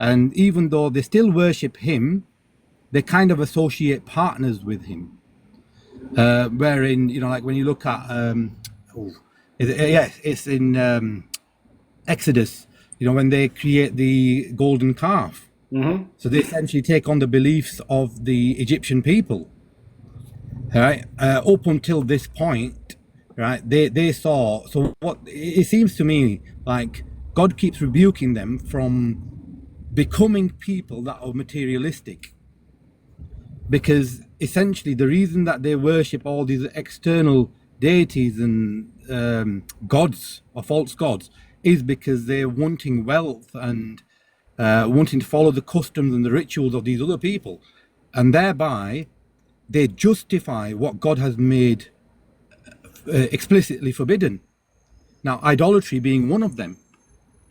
And even though they still worship him, they kind of associate partners with him. Wherein, like when you look at, it's in Exodus, when they create the golden calf. Mm-hmm. So they essentially take on the beliefs of the Egyptian people. Right, up until this point, right? They saw. So what it seems to me like God keeps rebuking them from becoming people that are materialistic, because essentially the reason that they worship all these external deities and gods or false gods is because they're wanting wealth and wanting to follow the customs and the rituals of these other people, and thereby they justify what God has made explicitly forbidden. Now, idolatry being one of them.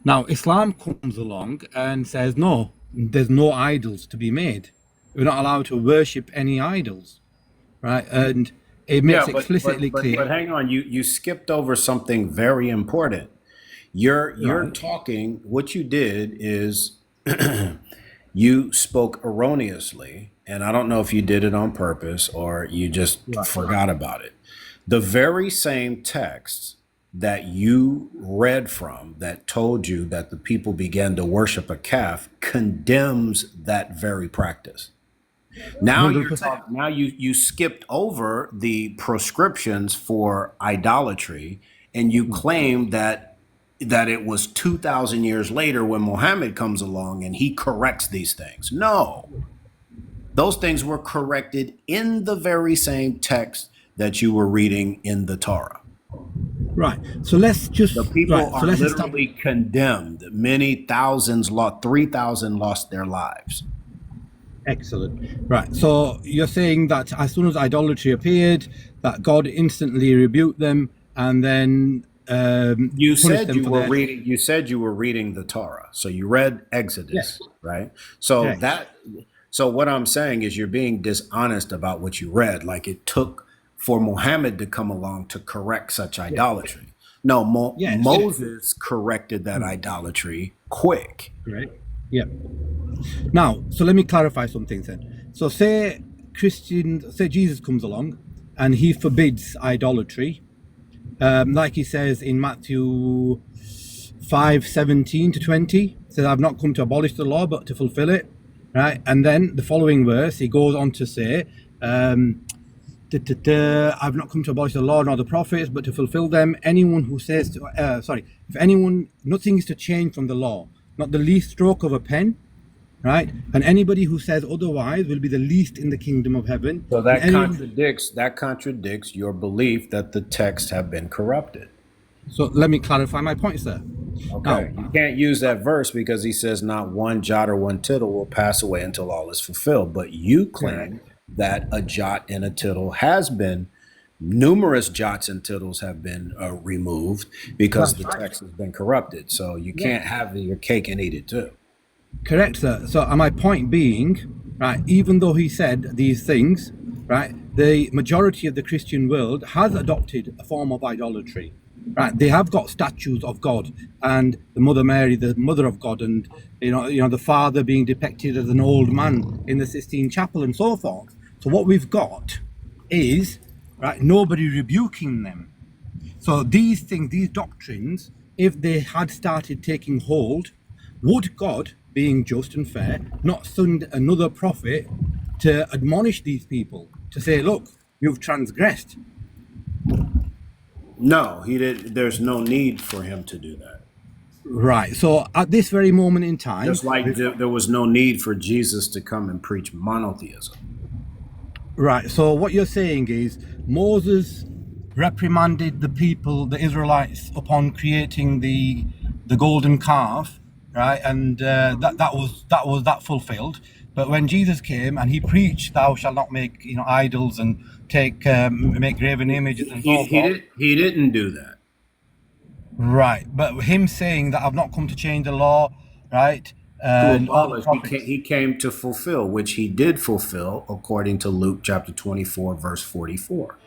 Now, Islam comes along and says, no, there's no idols to be made. We're not allowed to worship any idols, right? And it makes explicitly clear. But hang on, you skipped over something very important. You're talking. What you did is you spoke erroneously, and I don't know if you did it on purpose or you just forgot about it. The very same text that you read from that told you that the people began to worship a calf condemns that very practice. Now you skipped over the prescriptions for idolatry, and you claimed that it was 2,000 years later when Muhammad comes along and he corrects these things. No, those things were corrected in the very same text that you were reading in the Torah. Right. So let's just... The people are literally condemned. Many thousands, 3,000 lost their lives. Excellent. Right. So you're saying that as soon as idolatry appeared, that God instantly rebuked them, and then you said you were reading. You said you were reading the Torah, so you read Exodus, yes. Right? So yes. So what I'm saying is you're being dishonest about what you read. Like it took for Muhammad to come along to correct such idolatry. Yes. No, Moses corrected that idolatry quick. Right. Yeah. Now, so let me clarify some things then. So say Jesus comes along and he forbids idolatry. Like he says in Matthew 5:17-20, says, I've not come to abolish the law, but to fulfill it. Right. And then the following verse, he goes on to say, I've not come to abolish the law nor the prophets, but to fulfill them. Anyone who says, nothing is to change from the law, not the least stroke of a pen, right? And anybody who says otherwise will be the least in the kingdom of heaven. So that contradicts your belief that the texts have been corrupted. So let me clarify my points there. Okay, you can't use that verse because he says not one jot or one tittle will pass away until all is fulfilled. But you claim that a jot and a tittle has been, numerous jots and tittles have been removed because the text has been corrupted. So you can't have your cake and eat it too. Correct, sir. So my point being, right, even though he said these things, right, the majority of the Christian world has adopted a form of idolatry. Right, they have got statues of God and the Mother Mary, the Mother of God, and the Father being depicted as an old man in the Sistine Chapel and so forth. So what we've got is nobody rebuking them. So these things, these doctrines, if they had started taking hold, would God, being just and fair, not send another prophet to admonish these people, to say, look, you've transgressed? No, he did. There's no need for him to do that. Right. So at this very moment in time, just like there was no need for Jesus to come and preach monotheism. Right. So what you're saying is Moses reprimanded the people, the Israelites, upon creating the golden calf, right? And that was fulfilled. But when Jesus came and he preached, "Thou shalt not make idols and make graven images," and so forth. He didn't do that. Right. But him saying that I've not come to change the law, right? He came to fulfill, which he did fulfill according to Luke chapter 24, verse 44.